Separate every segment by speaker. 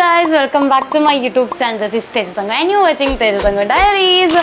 Speaker 1: guys, welcome back to my YouTube channel. This is Tejatango and you're watching Tejatango Diaries.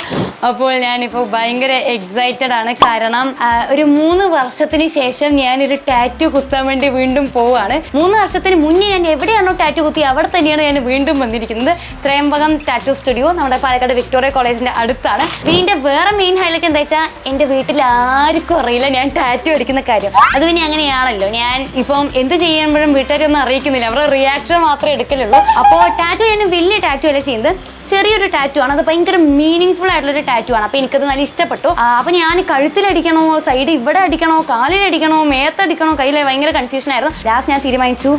Speaker 1: അപ്പോൾ ഞാനിപ്പോൾ ഭയങ്കര excited ആണ്. കാരണം ഒരു 3 വർഷത്തിന് ശേഷം ഞാനൊരു ടാറ്റു കുത്താൻ വേണ്ടി വീണ്ടും പോവുകയാണ്. 3 വർഷത്തിന് മുന്നേ ഞാൻ എവിടെയാണോ ടാറ്റു കുത്തി അവിടെ തന്നെയാണ് ഞാൻ വീണ്ടും വന്നിരിക്കുന്നത്. ത്രയംബകം ടാറ്റു സ്റ്റുഡിയോ നമ്മുടെ പാലക്കാട് വിക്ടോറിയ കോളേജിൻ്റെ അടുത്താണ്. ഇതിൻ്റെ വേറെ മെയിൻ ഹൈലൈറ്റ് എന്താ വെച്ചാൽ എൻ്റെ വീട്ടിൽ ആർക്കും അറിയില്ല ഞാൻ ടാറ്റു അടിക്കുന്ന കാര്യം. അത് പിന്നെ അങ്ങനെയാണല്ലോ, ഞാൻ ഇപ്പം എന്ത് ചെയ്യുമ്പോഴും വീട്ടുകാരൊന്നും അറിയിക്കുന്നില്ല, അവരുടെ റിയാക്ഷൻ മാത്രമേ എടുക്കലുള്ളൂ. അപ്പോൾ ടാറ്റു ഞാൻ വലിയ ടാറ്റു അല്ല ചെയ്യുന്നത്, ചെറിയൊരു ടാറ്റു ആണ്. അത് ഭയങ്കര മീനിങ് ഫുൾ ആയിട്ടുള്ളൊരു ടാറ്റു ആണ്. അപ്പോൾ എനിക്കത് നല്ല ഇഷ്ടപ്പെട്ടു. അപ്പോൾ ഞാൻ കഴുത്തിലടിക്കണോ, സൈഡ് ഇവിടെ അടിക്കണോ, കാലിലടിക്കണോ, മേത്തടിക്കണോ, കയ്യിൽ ഭയങ്കര കൺഫ്യൂഷൻ ആയിരുന്നു. ലാസ്റ്റ് ഞാൻ തീരുമാനിച്ചു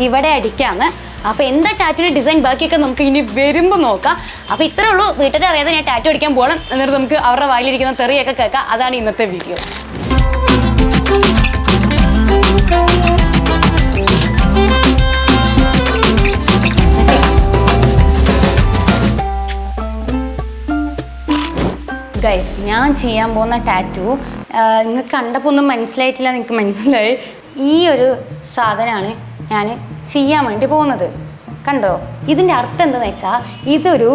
Speaker 1: ഇവിടെ അടിക്കാമെന്ന്. അപ്പോൾ എന്താ ടാറ്റുവിൻ്റെ ഡിസൈൻ ബാക്കിയൊക്കെ നമുക്ക് ഇനി വരുമ്പോൾ നോക്കാം. അപ്പോൾ ഇത്രേ ഉള്ളൂ, വീട്ടിൽ അറിയാതെ ഞാൻ ടാറ്റു അടിക്കാൻ പോകണം. എന്നിട്ട് നമുക്ക് അവരുടെ വായിലിരിക്കുന്ന തെറിയൊക്കെ കേൾക്കാം. അതാണ് ഇന്നത്തെ വീഡിയോ. ഗൈസ്, ഞാൻ ചെയ്യാൻ പോകുന്ന ടാറ്റു നിങ്ങൾക്ക് കണ്ടപ്പോൾ ഒന്നും മനസ്സിലായിട്ടില്ല, നിങ്ങൾക്ക് മനസ്സിലായി. ഈ ഒരു സാധനമാണ് ഞാൻ ചെയ്യാൻ വേണ്ടി പോകുന്നത്. കണ്ടോ? ഇതിൻ്റെ അർത്ഥം എന്താണെന്ന് വെച്ചാൽ ഇതൊരു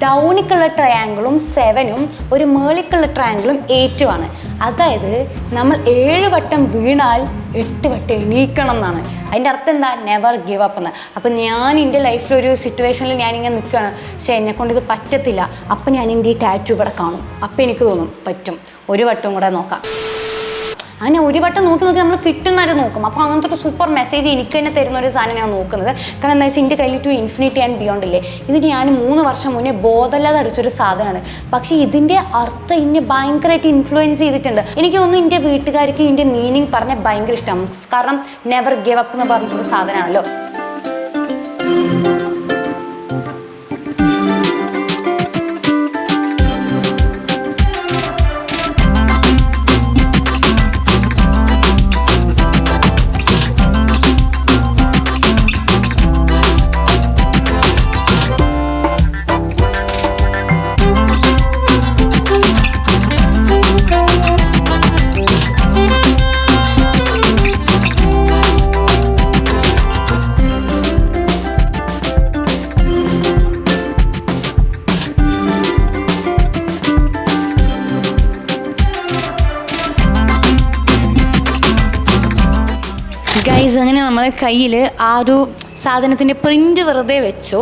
Speaker 1: ഡൗണിക്കുള്ള ട്രയാങ്കിളും 7ഉം ഒരു മേളിക്കുള്ള ട്രയാങ്കിളും 8ഉമാണ്. അതായത് നമ്മൾ 7 വട്ടം വീണാൽ 8 വട്ടം എണീക്കണം എന്നാണ്. അതിൻ്റെ അർത്ഥം എന്താ? നെവർ ഗിവ് അപ്പ് എന്ന്. അപ്പം ഞാൻ എൻ്റെ ലൈഫിലൊരു സിറ്റുവേഷനിൽ ഞാനിങ്ങനെ നിൽക്കുകയാണ്, പക്ഷേ എന്നെക്കൊണ്ട് ഇത് പറ്റത്തില്ല. അപ്പം ഞാൻ എൻ്റെ ഈ ടാറ്റു ഇവിടെ കാണും. അപ്പം എനിക്ക് തോന്നും പറ്റും, ഒരു വട്ടം കൂടെ നോക്കാം. അങ്ങനെ ഒരു വട്ടം നോക്കി നമ്മൾ കിട്ടുന്നവരെ നോക്കും. അപ്പോൾ അങ്ങനത്തെ ഒരു സൂപ്പർ മെസ്സേജ് എനിക്ക് തന്നെ തരുന്ന ഒരു സാധനം ഞാൻ നോക്കുന്നത്. കാരണം എന്താ വെച്ചാൽ എൻ്റെ കയ്യിൽ ടു ഇൻഫിനിറ്റി ആൻഡ് ബിയോണ്ട് ഇല്ലേ, ഇത് ഞാൻ 3 വർഷം മുന്നേ ബോധമില്ലാതെ അടിച്ചൊരു സാധനമാണ്. പക്ഷേ ഇതിൻ്റെ അർത്ഥം എന്നെ ഭയങ്കരമായിട്ട് ഇൻഫ്ലുവൻസ് ചെയ്തിട്ടുണ്ട്. എനിക്ക് തോന്നുന്നു എൻ്റെ വീട്ടുകാർക്ക് ഇതിൻ്റെ മീനിങ് പറഞ്ഞാൽ ഭയങ്കര ഇഷ്ടമാണ്. കാരണം നെവർ ഗിവ് അപ്പ് എന്ന് പറഞ്ഞിട്ടൊരു സാധനമാണല്ലോ. ഗൈസ്, അങ്ങനെ നമ്മൾ കയ്യിൽ ആ ഒരു സാധനത്തിൻ്റെ പ്രിൻ്റ് വെറുതെ വെച്ചു.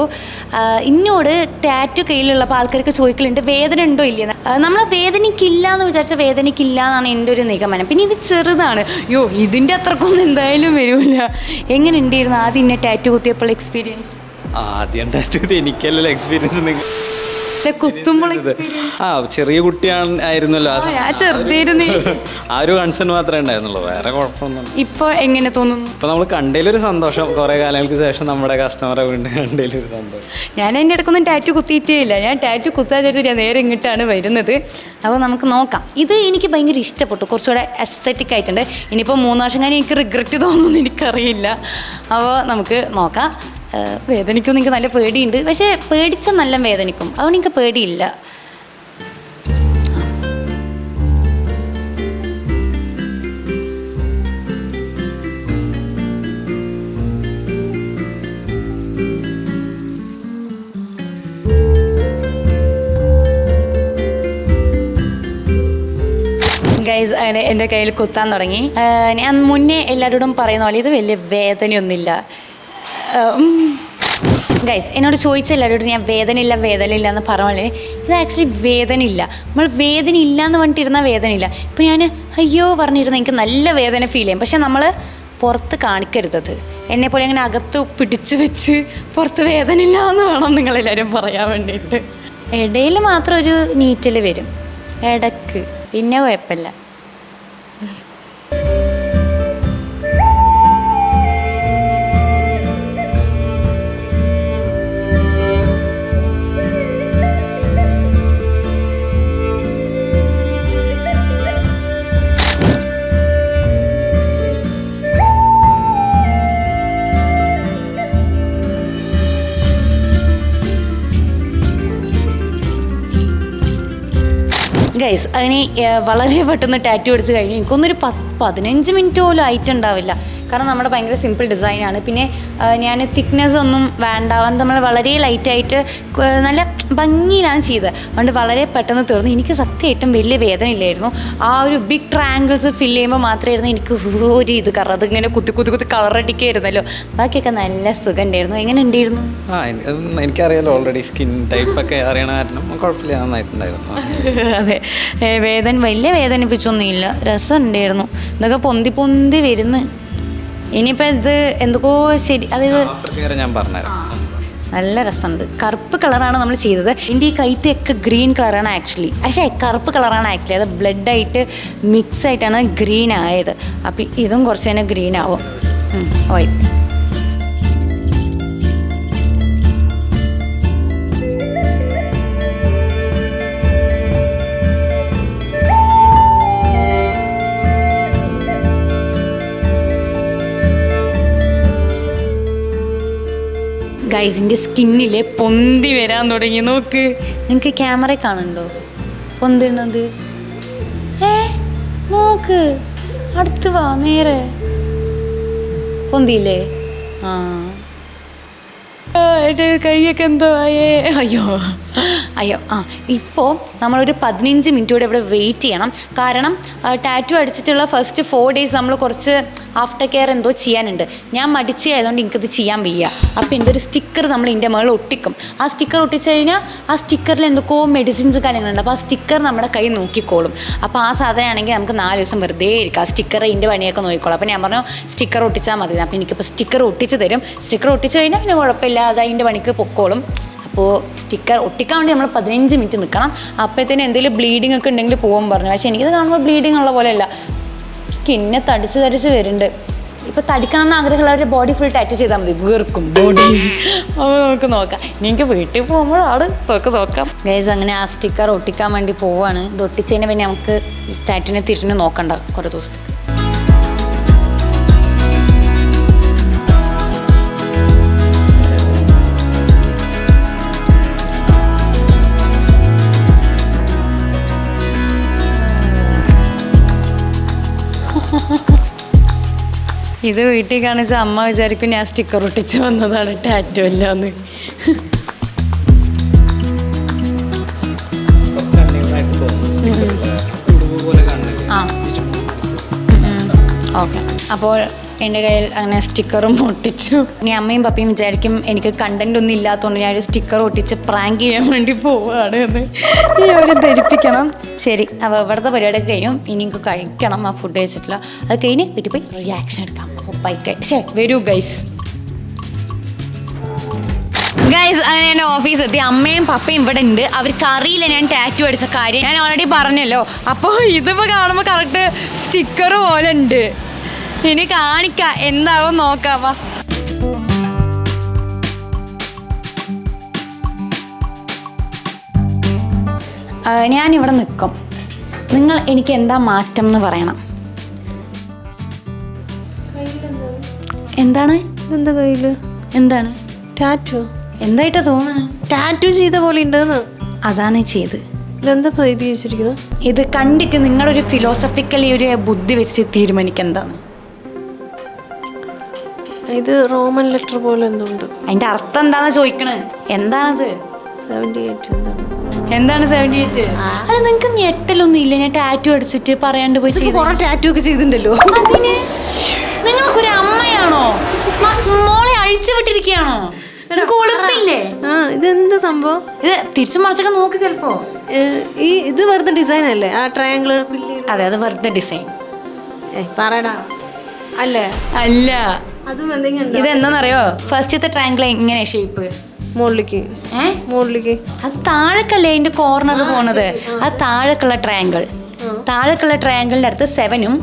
Speaker 1: ഇന്നോട് ടാറ്റു കയ്യിലുള്ളപ്പോൾ ആൾക്കാർക്ക് ചോദിക്കലുണ്ട് വേദന ഉണ്ടോ ഇല്ലയെന്ന്. നമ്മൾ വേദനയ്ക്കില്ല എന്ന് വിചാരിച്ചാൽ വേദനയ്ക്കില്ല എന്നാണ് എൻ്റെ ഒരു നിഗമനം. പിന്നെ ഇത് ചെറുതാണ്, ഇതിൻ്റെ അത്രക്കൊന്നും എന്തായാലും വരില്ല. എങ്ങനെ ഉണ്ടായിരുന്നു ആദ്യം എന്നെ ടാറ്റു കുത്തിയപ്പോൾ എക്സ്പീരിയൻസ്?
Speaker 2: ആദ്യം ടാറ്റു കുത്തി എനിക്കല്ലല്ലോ എക്സ്പീരിയൻസ്,
Speaker 1: കുത്തുമ്പോൾ
Speaker 2: ചെറിയ കുട്ടിയായിരുന്നല്ലോ,
Speaker 1: ചെറുതായിരുന്നു.
Speaker 2: ആ ഒരു കൺസേൺ മാത്രമേ ഉണ്ടായിരുന്നുള്ളൂ, വേറെ കുഴപ്പമൊന്നും.
Speaker 1: ഇപ്പോൾ എങ്ങനെ തോന്നുന്നു?
Speaker 2: ഇപ്പൊ നമ്മൾ കണ്ടതിലൊരു സന്തോഷം, കുറെ കാലങ്ങൾക്ക് ശേഷം നമ്മുടെ കസ്റ്റമറെ വീണ്ടും കണ്ടതിലൊരു സന്തോഷം.
Speaker 1: ഞാൻ എൻ്റെ ഇടയ്ക്കൊന്നും ടാറ്റു കുത്തിയിട്ടേ ഇല്ല. ഞാൻ ടാറ്റു കുത്താതിട്ട് ഞാൻ നേരെ ഇങ്ങോട്ടാണ് വരുന്നത്. അപ്പോൾ നമുക്ക് നോക്കാം. ഇത് എനിക്ക് ഭയങ്കര ഇഷ്ടപ്പെട്ടു, കുറച്ചുകൂടെ എസ്തറ്റിക് ആയിട്ടുണ്ട്. ഇനിയിപ്പോൾ 3 വർഷം കഴിഞ്ഞ് എനിക്ക് റിഗ്രറ്റ് തോന്നുന്നു എനിക്കറിയില്ല. അപ്പോൾ നമുക്ക് നോക്കാം. വേദനിക്കും, എനിക്ക് നല്ല പേടിയുണ്ട്, പക്ഷേ പേടിച്ചാൽ നല്ല വേദനിക്കും, അതുകൊണ്ട് എനിക്ക് പേടിയില്ല. ഗൈസ്, അങ്ങനെ എൻ്റെ കയ്യിൽ കുത്താൻ തുടങ്ങി. ഞാൻ മുന്നേ എല്ലാവരോടും പറയുന്ന പോലെ ഇത് വലിയ വേദനയൊന്നുമില്ല. ഗൈസ്, എന്നോട് ചോദിച്ച എല്ലാവരോടും ഞാൻ വേദനയില്ല എന്ന് പറഞ്ഞാൽ ഇത് ആക്ച്വലി വേദനയില്ല. നമ്മൾ വേദന ഇല്ല എന്ന് പറഞ്ഞിട്ടിരുന്നാൽ വേദനയില്ല. ഇപ്പോൾ ഞാൻ അയ്യോ പറഞ്ഞിരുന്ന എനിക്ക് നല്ല വേദന ഫീൽ ചെയ്യും, പക്ഷെ നമ്മൾ പുറത്ത് കാണിക്കരുതത്. എന്നെപ്പോലെ അങ്ങനെ അകത്ത് പിടിച്ചു വെച്ച് പുറത്ത് വേദനയില്ല എന്ന് വേണം നിങ്ങളെല്ലാവരും പറയാൻ വേണ്ടിയിട്ട്. ഇടയിൽ മാത്രം ഒരു നീറ്റൽ വരും ഇടയ്ക്ക്, പിന്നെ കുഴപ്പമില്ല. ഗൈസ്, അതിന് വളരെ പെട്ടെന്ന് ടാറ്റു അടിച്ച് കഴിഞ്ഞു. എനിക്കൊന്നൊരു 15 മിനിറ്റ് പോലും ആയിട്ടുണ്ടാവില്ല. കാരണം നമ്മുടെ ഭയങ്കര സിമ്പിൾ ഡിസൈനാണ്. പിന്നെ ഞാൻ തിക്നെസ് ഒന്നും വേണ്ട, നമ്മൾ വളരെ ലൈറ്റായിട്ട് നല്ല ഭംഗിയിലാണ് ചെയ്തത്. അതുകൊണ്ട് വളരെ പെട്ടെന്ന് തീർന്നു. എനിക്ക് സത്യമായിട്ടും വലിയ വേദന ഇല്ലായിരുന്നു. ആ ഒരു ബിഗ് ട്രയാങ്കിൾസ് ഫില്ല് ചെയ്യുമ്പോൾ മാത്രമായിരുന്നു എനിക്ക് ഒരു ഇത് കാരണം അതിങ്ങനെ കുത്തി കളറടിക്കായിരുന്നല്ലോ. ബാക്കിയൊക്കെ നല്ല സുഖം ഉണ്ടായിരുന്നു. എങ്ങനെ ഉണ്ടായിരുന്നു?
Speaker 2: എനിക്കറിയാലോ ഓൾറെഡി സ്കിൻ ടൈപ്പ് ഒക്കെ അറിയണ കാരണം കുഴപ്പമില്ല, നന്നായിട്ടുണ്ടായിരുന്നു.
Speaker 1: അതെ, വലിയ വേദനിപ്പിച്ചൊന്നുമില്ല, രസം ഉണ്ടായിരുന്നു. ഇതൊക്കെ പൊന്തി വരുന്നു. ഇനിയിപ്പോൾ ഇത് എന്തൊക്കെയോ ശരി, അതായത്
Speaker 2: ഞാൻ പറഞ്ഞുതരാം.
Speaker 1: നല്ല രസമുണ്ട്. കറുപ്പ് കളറാണ് നമ്മൾ ചെയ്തത്. എൻ്റെ ഈ കൈത്തൊക്കെ ഗ്രീൻ കളറാണ് ആക്ച്വലി, പക്ഷേ കറുപ്പ് കളറാണ് ആക്ച്വലി. അത് ബ്ലഡായിട്ട് മിക്സ് ആയിട്ടാണ് ഗ്രീൻ ആയത്. അപ്പം ഇതും കുറച്ച് തന്നെ ഗ്രീൻ ആവും. വൈറ്റ് ഗൈസിൻ്റെ സ്കിന്നിലെ പൊന്തി വരാൻ തുടങ്ങി. നോക്ക്, നിങ്ങൾക്ക് ക്യാമറ കാണുന്നുണ്ടോ പൊന്തിടുന്നത്? നോക്ക്, അടുത്ത് വാ, നേരെ പൊന്തിയില്ലേ? കഴിയൊക്കെ എന്തോ ആയേ. അയ്യോ ഇപ്പോൾ നമ്മളൊരു 15 മിനിറ്റ് കൂടെ ഇവിടെ വെയിറ്റ് ചെയ്യണം. കാരണം ടാറ്റു അടിച്ചിട്ടുള്ള ഫസ്റ്റ് 4 days നമ്മൾ കുറച്ച് ആഫ്റ്റർ കെയർ എന്തോ ചെയ്യാനുണ്ട്. ഞാൻ മടിച്ചായതുകൊണ്ട് എനിക്കത് ചെയ്യാൻ വയ്യ. അപ്പോൾ എൻ്റെ ഒരു സ്റ്റിക്കർ നമ്മൾ ഇതിൻ്റെ മുകളിൽ ഒട്ടിക്കും. ആ സ്റ്റിക്കർ ഒട്ടിച്ച് കഴിഞ്ഞാൽ ആ സ്റ്റിക്കറിൽ എന്തൊക്കെയോ മെഡിസിൻസ് കാര്യങ്ങളുണ്ട്. അപ്പോൾ ആ സ്റ്റിക്കർ നമ്മുടെ കൈ നോക്കിക്കോളും. അപ്പോൾ ആ സാധനമാണെങ്കിൽ നമുക്ക് 4 ദിവസം വെറുതെ ഇരിക്കും. ആ സ്റ്റിക്കർ ഇതിൻ്റെ പണിയൊക്കെ നോക്കിക്കോളും. അപ്പോൾ ഞാൻ പറഞ്ഞു സ്റ്റിക്കർ ഒട്ടിച്ചാൽ മതി. അപ്പോൾ എനിക്കിപ്പോൾ സ്റ്റിക്കർ ഒട്ടിച്ച് തരും. സ്റ്റിക്കർ ഒട്ടിച്ച് കഴിഞ്ഞാൽ പിന്നെ കുഴപ്പമില്ല, അത് അതിൻ്റെ പണിക്ക് പൊക്കോളും. അപ്പോൾ സ്റ്റിക്കർ ഒട്ടിക്കാൻ വേണ്ടി നമ്മൾ 15 മിനിറ്റ് നിൽക്കണം. അപ്പോഴത്തേന് എന്തെങ്കിലും ബ്ലീഡിങ് ഒക്കെ ഉണ്ടെങ്കിൽ പോകും പറഞ്ഞു. പക്ഷേ എനിക്കത് കാണുമ്പോൾ ബ്ലീഡിങ് ഉള്ള പോലെയല്ല, സ്കിന്നെ തടിച്ച് വരുന്നുണ്ട്. ഇപ്പോൾ തടിക്കണമെന്ന് ആഗ്രഹമുള്ളവരുടെ ബോഡി ഫുൾ ടാറ്റു ചെയ്താൽ മതി, വീർക്കും ബോഡി. അപ്പോൾ നമുക്ക് നോക്കാം. എനിക്ക് വീട്ടിൽ പോകുമ്പോഴാണ് നോക്കാം. ഗൈസ്, അങ്ങനെ ആ സ്റ്റിക്കർ ഒട്ടിക്കാൻ വേണ്ടി പോവുകയാണ്. ഇത് ഒട്ടിച്ചതിന് പിന്നെ നമുക്ക് ടാറ്റുവിനെ തിരിഞ്ഞ് നോക്കണ്ട കുറേ ദിവസത്തേക്ക്. ഇത് വീട്ടിൽ കാണിച്ച അമ്മ വിചാരിക്കും ഞാൻ സ്റ്റിക്കർ ഒട്ടിച്ച് വന്നതാണ്, ടാറ്റു അല്ലാന്ന്. ഓക്കെ, അപ്പോൾ എൻ്റെ കയ്യിൽ അങ്ങനെ സ്റ്റിക്കറും ഒട്ടിച്ചു. ഇനി അമ്മയും പപ്പയും വിചാരിക്കും എനിക്ക് കണ്ടന്റ് ഒന്നും ഇല്ലാത്തതുകൊണ്ട് ഞാനൊരു സ്റ്റിക്കർ ഒട്ടിച്ച് പ്രാങ്ക് ചെയ്യാൻ വേണ്ടി പോവുകയാണ് എന്ന് അവരെ ധരിപ്പിക്കണം. ശരി, അപ്പോൾ ഇവിടുത്തെ പരിപാടിയൊക്കെ കഴിഞ്ഞു. ഇനി എനിക്ക് കഴിക്കണം. ആ ഫുഡ് കഴിച്ചിട്ടില്ല. അത് കഴിഞ്ഞ് വീട്ടിൽ പോയി റിയാക്ഷൻ എടുക്കാം. അപ്പോൾ ബൈക്ക് വരൂ ഗൈസ്. അങ്ങനെ എൻ്റെ ഓഫീസ് എത്തി. അമ്മയും പപ്പയും ഇവിടെ ഉണ്ട്. അവർക്ക് അറിയില്ല ഞാൻ ടാറ്റു അടിച്ച കാര്യം. ഞാൻ ഓൾറെഡി പറഞ്ഞല്ലോ. അപ്പോൾ ഇതിപ്പോൾ കാണുമ്പോൾ കറക്റ്റ് സ്റ്റിക്കർ പോലെ ഉണ്ട്. ഇനി കാണിക്കാം, എന്താവും നോക്കാവാ. ഞാനിവിടെ നിൽക്കും. നിങ്ങൾ എനിക്ക് എന്താ മാറ്റം എന്ന് പറയണം. എന്താണ്
Speaker 3: എന്താ കയ്യില്?
Speaker 1: എന്താണ്
Speaker 3: ടാറ്റു?
Speaker 1: എന്തായിട്ടാ തോന്നുന്നത്?
Speaker 3: ടാറ്റു ചെയ്ത പോലെ ഉണ്ടെന്ന്.
Speaker 1: അതാണ് ചെയ്ത്.
Speaker 3: ഇതെന്താ എഴുതി വെച്ചിരിക്കുന്നത്?
Speaker 1: ഇത് കണ്ടിട്ട് നിങ്ങളൊരു ഫിലോസഫിക്കലി ഒരു ബുദ്ധി വെച്ചിട്ട് തീരുമാനിക്കുക എന്താണ്.
Speaker 3: ഇത് റോമൻ ലെറ്റർ പോലെ എന്തുണ്ട്?
Speaker 1: അതിന്റെ അർത്ഥം എന്താന്ന് ചോദിക്കണേ. എന്താണത്?
Speaker 3: 78.
Speaker 1: എന്താണ് 78? അല്ല, നിങ്ങൾക്ക് ഞെട്ടലൊന്നും ഇല്ല ഞാൻ ടാറ്റു അടിച്ചിട്ട് പറയാണ്ട് പോയി ചെയ്ത്?
Speaker 3: കുറെ ടാറ്റു ഒക്കെ ചെയ്തിട്ടുണ്ടല്ലോ.
Speaker 1: അതിന് നിങ്ങൾക്കൊരു അമ്മയാണോ? മോളെ അഴിച്ചു വിട്ടിരിക്കുകയാണോ? കൊളുപ്പില്ലേ?
Speaker 3: ഇതെന്താ സംഭവം?
Speaker 1: ഇത് തിരിച്ചു മറിച്ചൊക്കെ നോക്ക്. ചിലപ്പോ
Speaker 3: ഇത് വെറുതെ ഡിസൈൻ അല്ലേ? ആ ട്രയാങ്കിൾ ഫില്ല് ചെയ്ത്.
Speaker 1: അതെ, അത് വെറുതെ ഡിസൈൻ.
Speaker 3: പറയടാ. അല്ലേ?
Speaker 1: അല്ല,
Speaker 3: അതും എന്തെങ്കിലും.
Speaker 1: ഇത് എന്താണെന്നറിയോ? ഫസ്റ്റത്തെ ട്രയാങ്കിൾ എങ്ങനെ ഷേപ്പ്?
Speaker 3: മുകളിലേക്ക്.
Speaker 1: അത് താഴേക്കല്ലേ അതിന്റെ കോർണർ പോണത്. അത് താഴേക്കുള്ള ട്രയാങ്കിൾ. താഴേക്കുള്ള ട്രയാങ്കിളിന്റെ അടുത്ത് 7ഉം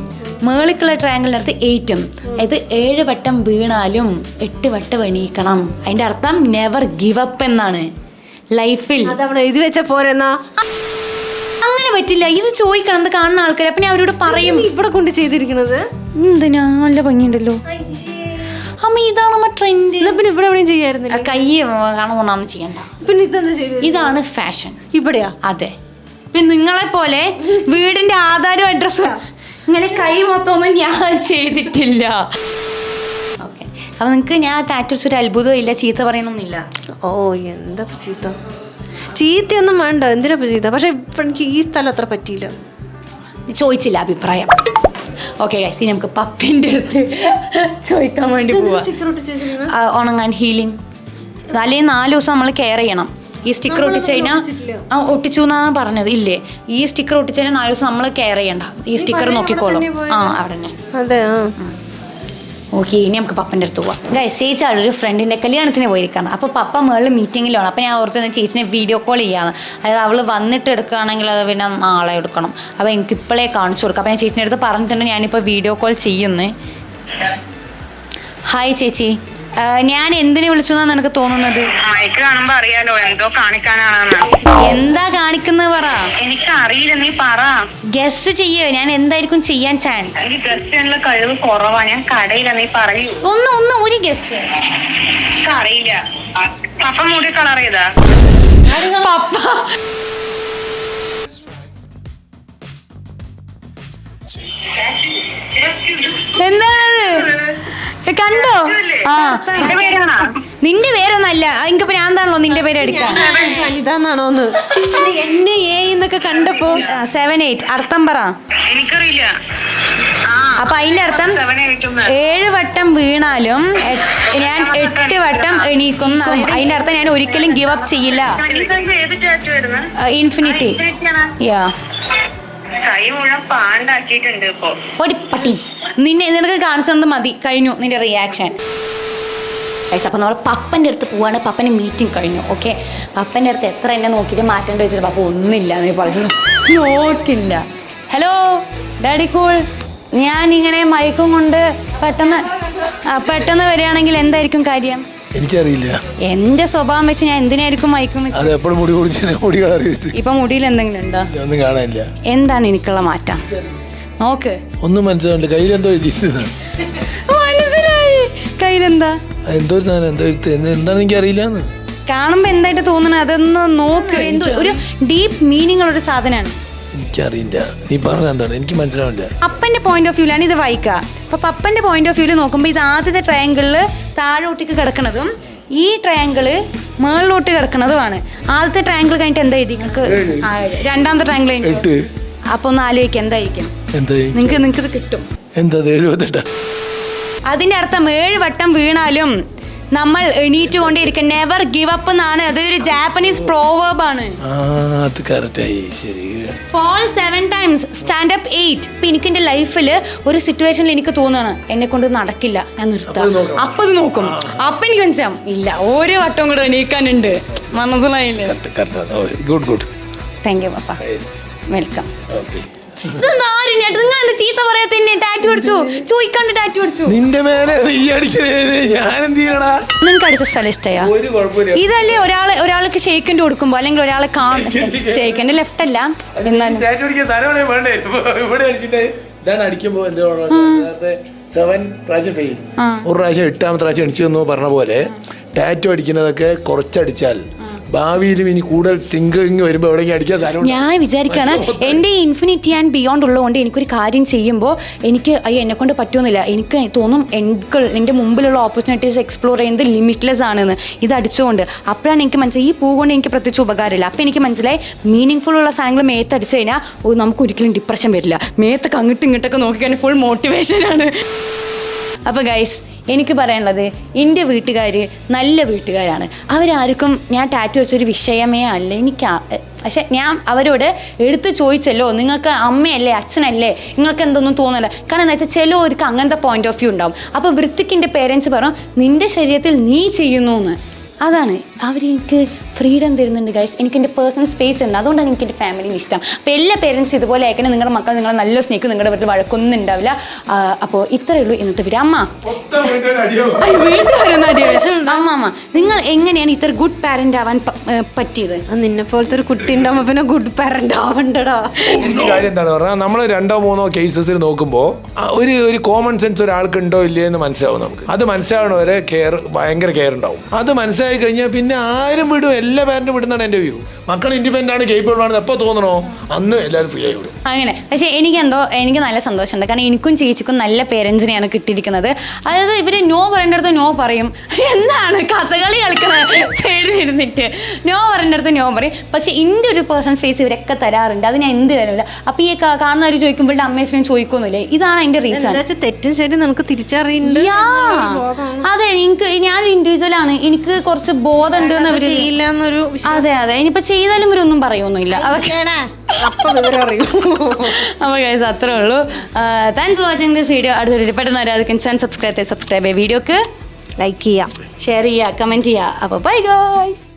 Speaker 1: മേളിക്കുള്ള ട്രയാങ്കിളിന്റെ അടുത്ത് 8ഉം. ഇത് 7 വട്ടം വീണാലും 8 വട്ടം എണീക്കണം. അതിന്റെ അർത്ഥം നെവർ ഗിവ് അപ്പ് എന്നാണ് ലൈഫിൽ.
Speaker 3: എഴുതി വെച്ച പോരെന്നാ?
Speaker 1: അങ്ങനെ പറ്റില്ല. ഇത് ചോദിക്കണം, അത് കാണുന്ന ആൾക്കാർ. അപ്പൊ ഞാൻ അവരോട് പറയും.
Speaker 3: ഇവിടെ കൊണ്ട് ചെയ്തിരിക്കുന്നത്
Speaker 1: എന്തിനാ? നല്ല ഭംഗിയുണ്ടല്ലോ അമ്മ. ഇതാണ് നമ്മ ട്രെൻഡ്.
Speaker 3: പിന്നെ ഇവിടെ എവിടെയും ചെയ്യാറുന്നില്ല.
Speaker 1: കൈ കാണുകൊണ്ടാന്ന് ചെയ്യണ്ട.
Speaker 3: പിന്നെ ഇതെന്താ ചെയ്തത്?
Speaker 1: ഇതാണ് ഫാഷൻ.
Speaker 3: ഇവിടെയാ?
Speaker 1: അതെ. പിന്നെ നിങ്ങളെ പോലെ വീടിന്റെ ആധാരവും അഡ്രസ്സും ഇങ്ങനെ കൈ മൊത്തമൊന്നും ഞാൻ ചെയ്തിട്ടില്ല. അപ്പോൾ നിങ്ങൾക്ക് ഞാൻ ടാറ്റൂസ് ഒരു അത്ഭുതവും ഇല്ല, ചീത്ത പറയണമെന്നില്ല.
Speaker 3: ഓ എന്താ ചീത്തയൊന്നും വേണ്ട, എന്തിനാ ചീത്ത? പക്ഷെ ഇപ്പം എനിക്ക് ഈ സ്ഥലം അത്ര പറ്റിയില്ല.
Speaker 1: ചോദിച്ചില്ല അഭിപ്രായം. ഓക്കെ ഗൈസ്, ഇനി നമുക്ക് പപ്പിൻ്റെ അടുത്ത് ചോദിക്കാൻ വേണ്ടി പോവാം. ഉണങ്ങാൻ ഹീലിംഗ്, അല്ലെങ്കിൽ 4 ദിവസം നമ്മൾ കെയർ ചെയ്യണം. ഈ സ്റ്റിക്കർ ഒട്ടിച്ച് കഴിഞ്ഞാൽ ഒട്ടിച്ചു എന്നാണ് പറഞ്ഞത്. ഇല്ലേ, ഈ സ്റ്റിക്കർ ഒട്ടിച്ച് കഴിഞ്ഞാൽ 4 ദിവസം നമ്മൾ കെയർ ചെയ്യണ്ട. ഈ സ്റ്റിക്കർ നോക്കിക്കോളും. അവിടെ തന്നെ.
Speaker 3: അതെ.
Speaker 1: ഓക്കെ, ഇനി നമുക്ക് പപ്പൻ്റെ അടുത്ത് പോവാം. ഗൈസ്, ചേച്ചി ആളൊരു ഫ്രണ്ടിൻ്റെ കല്യാണത്തിന് പോയിരിക്കണം. അപ്പോൾ പപ്പ മേളിൽ മീറ്റിങ്ങിലാണ്. അപ്പോൾ ഞാൻ ഓർത്ത് ചേച്ചിനെ വീഡിയോ കോൾ ചെയ്യാന്ന്. അതായത് അവൾ വന്നിട്ട് എടുക്കുകയാണെങ്കിൽ അത് പിന്നെ നാളെ എടുക്കണം. അപ്പോൾ എനിക്ക് ഇപ്പോഴേ കാണിച്ചു കൊടുക്കാം. അപ്പോൾ ഞാൻ ചേച്ചിൻ്റെ അടുത്ത് പറഞ്ഞിട്ടുണ്ട് ഞാനിപ്പോൾ വീഡിയോ കോൾ ചെയ്യുന്നത്. ഹായ് ചേച്ചി, ഞാൻ എന്തിനെ വിളിച്ചു എന്നാണ് നിനക്ക് തോന്നുന്നത്?
Speaker 4: കാണുമ്പോ അറിയാലോ എന്തോ കാണിക്കാനാണെന്ന്.
Speaker 1: എന്താ കാണിക്കുന്നത് പറ.
Speaker 4: എനിക്ക് അറിയില്ല, നീ പറ.
Speaker 1: ഗസ് ചെയ്യ്, ഞാൻ എന്തായിരിക്കും ചെയ്യാൻ ചാൻസ്?
Speaker 4: എനിക്ക് ഗസ് ചെയ്യാനുള്ള കഴിവ് കുറവാ. ഞാൻ കടയില്ല, നീ പറയൂ.
Speaker 1: ഒരു ഗസ്.
Speaker 4: എനിക്ക് അറിയില്ല. പപ്പ മുടി കളർ ചെയ്താ?
Speaker 1: പപ്പ എന്താണത്? കണ്ടോ? ആ, നിന്റെ പേരൊന്നല്ല, എനിക്കിപ്പോ ഞാൻ എന്താണല്ലോ നിന്റെ പേര് എടുക്കാം.
Speaker 3: ഇതാണോ എന്നെ എന്നൊക്കെ കണ്ടപ്പോ
Speaker 1: 7-8 അർത്ഥം പറ.
Speaker 4: എനിക്കറിയില്ല.
Speaker 1: അപ്പൊ അതിന്റെ അർത്ഥം 7 വട്ടം വീണാലും ഞാൻ 8 വട്ടം എണീക്കും. അതിന്റെ അർത്ഥം ഞാൻ ഒരിക്കലും ഗിവ് അപ്പ് ചെയ്യില്ല.
Speaker 4: ഏത് ടാറ്റു വരുന്നത്?
Speaker 1: ഇൻഫിനിറ്റി. യാ,
Speaker 4: കൈ മുഴുവൻ പാണ്ടാക്കിയിട്ടുണ്ട് ഇപ്പൊ.
Speaker 1: പട്ടി നിനക്ക് കാണിച്ചത് മതി, കഴിഞ്ഞു നിന്റെ റിയാക്ഷൻ. അപ്പം നമ്മൾ പപ്പൻ്റെ അടുത്ത് പോവാണ്. പപ്പൻ്റെ മീറ്റിംഗ് കഴിഞ്ഞു. ഓക്കെ, പപ്പൻ്റെ അടുത്ത് എത്ര എന്നെ നോക്കിയിട്ട് മാറ്റേണ്ടി വെച്ചിട്ട് പപ്പ ഒന്നുമില്ല എന്ന് പറയുന്നു. നോക്കില്ല. ഹലോ ഡാഡി കൂൾ, ഞാനിങ്ങനെ മയക്കും കൊണ്ട് പെട്ടെന്ന് വരികയാണെങ്കിൽ എന്തായിരിക്കും കാര്യം?
Speaker 5: എനിക്കറിയില്ല.
Speaker 1: എന്റെ സ്വഭാവം വെച്ച് ഞാൻ എന്തിനായിരിക്കും മയക്കും വെച്ച്? ഇപ്പൊ മുടിയിൽ എന്തെങ്കിലും ഉണ്ടോ?
Speaker 5: ഒന്നും കാണാനില്ല.
Speaker 1: എന്താണ് എനിക്കുള്ള മാറ്റം? നോക്ക്.
Speaker 5: ഒന്നും മനസ്സിലാവില്ല. കയ്യിലെന്തോ എഴുതിയിട്ടുണ്ട്.
Speaker 1: മനസ്സിലായി. കയ്യിലെന്താ?
Speaker 5: എന്തോ സാധനം, എന്തോ എഴുത്ത്, എന്താണെന്ന് എനിക്കറിയില്ല.
Speaker 1: കാണുമ്പോ എന്തായിട്ട് തോന്നണ അതൊന്ന് നോക്ക്. എന്തോ ഒരു ഡീപ്പ് മീനിങ് ഉള്ള ഒരു സാധനമാണ്.
Speaker 5: എനിക്കറിയില്ല. നീ പറഞ്ഞ എന്താണ് എനിക്ക് മനസ്സിലാവില്ല.
Speaker 1: പപ്പന്റെ പോയിന്റ് ഓഫ് വ്യൂലാണ് ഇത് വായിക്കുക. അപ്പൊ പപ്പന്റെ പോയിന്റ് ഓഫ് വ്യൂല് നോക്കുമ്പോ ഇത് ആദ്യത്തെ ട്രയാങ്കിളില് താഴോട്ടേക്ക് കിടക്കണതും ഈ ട്രയാങ്കിള് മേളിലോട്ട് കിടക്കണതുമാണ്. ആദ്യത്തെ ട്രയാങ്കിൾ കഴിഞ്ഞിട്ട് എന്താ എഴുതി നിങ്ങൾക്ക്? രണ്ടാമത്തെ ട്രയാങ്കിൾ കഴിഞ്ഞിട്ട്. അപ്പൊ ഒന്ന് ആലോചിക്കുക എന്തായിരിക്കും. നിങ്ങൾക്ക് ഇത് കിട്ടും.
Speaker 5: എന്താ 78?
Speaker 1: അതിന്റെ അർത്ഥം 7 വട്ടം വീണാലും നമ്മൾ എണീറ്റ് കൊണ്ടേയിരിക്കും. നെവർ ഗിവ് അപ്പ് എന്നാണ്. അതൊരു ജാപ്പനീസ് പ്രോവേർബ് ആണ്.
Speaker 5: അത് കറക്റ്റായി. ശരി.
Speaker 1: Fall 7 times, stand up 8. ഇപ്പൊ എനിക്ക് എന്റെ ലൈഫിൽ ഒരു സിറ്റുവേഷനിൽ എനിക്ക് തോന്നുകയാണ് എന്നെ കൊണ്ട് നടക്കില്ല, ഞാൻ നിർത്താം. അപ്പൊ അത് നോക്കും. അപ്പൊ എനിക്ക് മനസ്സിലാവും ഇല്ല, ഒരു വട്ടം കൂടെ എണീക്കാനുണ്ട്. മനസ്സിലായില്ലേ? Thank you papa. വെൽക്കം. ചീത്ത പറയാത്ത ടാറ്റു അടിച്ചു, ചോദിക്കാണ്ട് ടാറ്റു അടിച്ചു. നിങ്ങൾക്ക് അടിച്ച സ്ഥലം ഇഷ്ടയാ? ഇതല്ലേ ഒരാൾക്ക് ഷെയ്ക്കൻഡ് കൊടുക്കുമ്പോ അല്ലെങ്കിൽ ഒരാളെ ഷെയ്ക്കൻഡ് ലെഫ്റ്റ് അല്ല
Speaker 5: ഇതാണ് അടിക്കുമ്പോ എന്തോ 7 പ്രാവശ്യം ഫെയിൽ, ഒരു പ്രാവശ്യം 8ാമത്തെ പ്രാവശ്യം അടിച്ചു എന്ന് പറഞ്ഞ പോലെ ടാറ്റു അടിക്കുന്നതൊക്കെ കുറച്ചടിച്ചാൽ ഭാവിയിലും ഇനി കൂടുതൽ തിങ്കിങ് വരുമ്പോൾ എവിടെയെങ്കിലും അടിക്കാൻ സാധനം.
Speaker 1: ഞാൻ വിചാരിക്കുകയാണ് എൻ്റെ ഇൻഫിനിറ്റി ആൻഡ് ബിയോണ്ട് ഉള്ളതുകൊണ്ട് എനിക്കൊരു കാര്യം ചെയ്യുമ്പോൾ എനിക്ക് എന്നെ കൊണ്ട് പറ്റുമെന്നില്ല. എനിക്ക് തോന്നും എൻ്റെ മുമ്പിലുള്ള ഓപ്പർച്യൂണിറ്റീസ് എക്സ്പ്ലോർ ചെയ്യുന്നത് ലിമിറ്റ്ലെസ് ആണെന്ന് ഇത് അടിച്ചുകൊണ്ട്. അപ്പോഴാണ് എനിക്ക് മനസ്സിലായി ഈ പൂ കൊണ്ട് എനിക്ക് പ്രത്യേകിച്ച് ഉപകാരമില്ല. അപ്പോൾ എനിക്ക് മനസ്സിലായി മീനിങ് ഫുൾ ഉള്ള സാധനങ്ങൾ മേത്ത് അടിച്ചു കഴിഞ്ഞാൽ നമുക്ക് ഒരിക്കലും ഡിപ്രഷൻ വരില്ല. മേത്തൊക്കെ അങ്ങോട്ടും ഇങ്ങോട്ടൊക്കെ നോക്കിക്കഴിഞ്ഞാൽ ഫുൾ മോട്ടിവേഷനാണ്. അപ്പോൾ ഗൈസ്, എനിക്ക് പറയാനുള്ളത് എൻ്റെ വീട്ടുകാർ നല്ല വീട്ടുകാരാണ്. അവരാർക്കും ഞാൻ ടാറ്റു വെച്ചൊരു വിഷയമേ അല്ല എനിക്ക്. പക്ഷെ ഞാൻ അവരോട് എടുത്ത് ചോദിച്ചല്ലോ, നിങ്ങൾക്ക് അമ്മയല്ലേ അച്ഛനല്ലേ, നിങ്ങൾക്ക് എന്തൊന്നും തോന്നില്ല. കാരണം എന്താ വെച്ചാൽ ചിലവർക്ക് അങ്ങനത്തെ പോയിന്റ് ഓഫ് വ്യൂ ഉണ്ടാവും. അപ്പോൾ വൃത്തിക്കിൻ്റെ പേരൻസ് പറഞ്ഞു നിൻ്റെ ശരീരത്തിൽ നീ ചെയ്യുന്നു എന്ന്. അതാണ് അവരെനിക്ക് ഫ്രീഡം തരുന്നുണ്ട് ഗൈസ്. എനിക്ക് എൻ്റെ പേഴ്സണൽ സ്പേസ് ഉണ്ട്. അതുകൊണ്ടാണ് എനിക്ക് എൻ്റെ ഫാമിലിന് ഇഷ്ടം. അപ്പോൾ എല്ലാ പേരൻസും ഇതുപോലെ ആയിക്കണേ. നിങ്ങളുടെ മക്കൾ നിങ്ങളെ നല്ല സ്നേഹിക്കും, നിങ്ങളുടെ വീട്ടിൽ വഴക്കൊന്നും ഉണ്ടാവില്ല. അപ്പോൾ ഇത്രയേ ഉള്ളൂ ഇന്നത്തെ വീഡിയോ. അമ്മ വീട്ടുകാരൊന്നും അമ്മ നിങ്ങൾ എങ്ങനെയാണ് ഇത്ര ഗുഡ് പാരന്റ് ആവാൻ പറ്റിയത്?
Speaker 3: നിന്നെ പോലത്തെ ഒരു കുട്ടി ഉണ്ടാവുമ്പോ പിന്നെ ഗുഡ് പാരന്റ് ആവണ്ടടാ.
Speaker 5: എനിക്ക് കാര്യം എന്താണ് പറഞ്ഞാൽ നമ്മൾ 2-3 കേസസിൽ നോക്കുമ്പോൾ ഒരു കോമൺ സെൻസ് ഒരാൾക്ക് ഉണ്ടോ ഇല്ലേ എന്ന് മനസ്സിലാവും നമുക്ക്. അത് മനസ്സിലാവണവരെ ഭയങ്കര കെയർ ഉണ്ടാവും. അത് മനസ്സിലായി കഴിഞ്ഞാൽ പിന്നെ ആരും വിടും. എല്ലാ പേരൻറ്റും വിടുന്നതാണ് എൻ്റെ വ്യൂ. മക്കൾ ഇൻഡിപെൻഡൻ്റ് ആണ്, കേപ്പബിൾ ആണെന്ന് എപ്പോൾ തോന്നണോ അന്ന് എല്ലാവരും ഫ്രീ ആയി വിടും.
Speaker 1: അങ്ങനെ പക്ഷേ എനിക്ക് നല്ല സന്തോഷമുണ്ട്. കാരണം എനിക്കും ചേച്ചിക്കും നല്ല പേരൻസിനെയാണ് കിട്ടിയിരിക്കുന്നത്. അതായത് ഇവർ നോ പറയേണ്ടടുത്ത് നോ പറയും. എന്താണ് കഥകളി കളിക്കുന്നത് പേടിയിരുന്നിട്ട് നോ പറയേണ്ടടുത്ത് നോ പറയും. പക്ഷേ എൻ്റെ ഒരു പേഴ്സണൽ സ്പേസ് ഇവരൊക്കെ തരാറുണ്ട്. അത് ഞാൻ എന്ത് തരുന്നില്ല. അപ്പോൾ ഈ കാണുന്നവർ ചോദിക്കുമ്പോഴും അമ്മേശനും ചോദിക്കൊന്നുമില്ലേ, ഇതാണ് എൻ്റെ റീസൺ.
Speaker 3: തെറ്റും ശരി നമുക്ക് തിരിച്ചറിയുന്നുണ്ട്.
Speaker 1: അതെ, ഞാൻ ഇൻഡിവിജ്വൽ ആണ്, എനിക്ക് കുറച്ച് ബോധം ഉണ്ട്
Speaker 3: ചെയ്യില്ല എന്നൊരു.
Speaker 1: അതെ ഇനിയിപ്പോൾ ചെയ്താലും ഇവരൊന്നും പറയൊന്നുമില്ല. അതൊക്കെ അപ്പോൾ ഗൈസ് അത്രേ ഉള്ളൂ. Thanks for watching this video. അടുത്തൊരു പെട്ടെന്ന് വരാതിരിക്കും സബ്സ്ക്രൈബ് ചെയ്യുക. വീഡിയോക്ക്
Speaker 3: ലൈക്ക് ചെയ്യുക,
Speaker 1: ഷെയർ ചെയ്യുക, കമൻറ്റ് ചെയ്യുക. അപ്പോൾ ബൈ ഗൈസ്.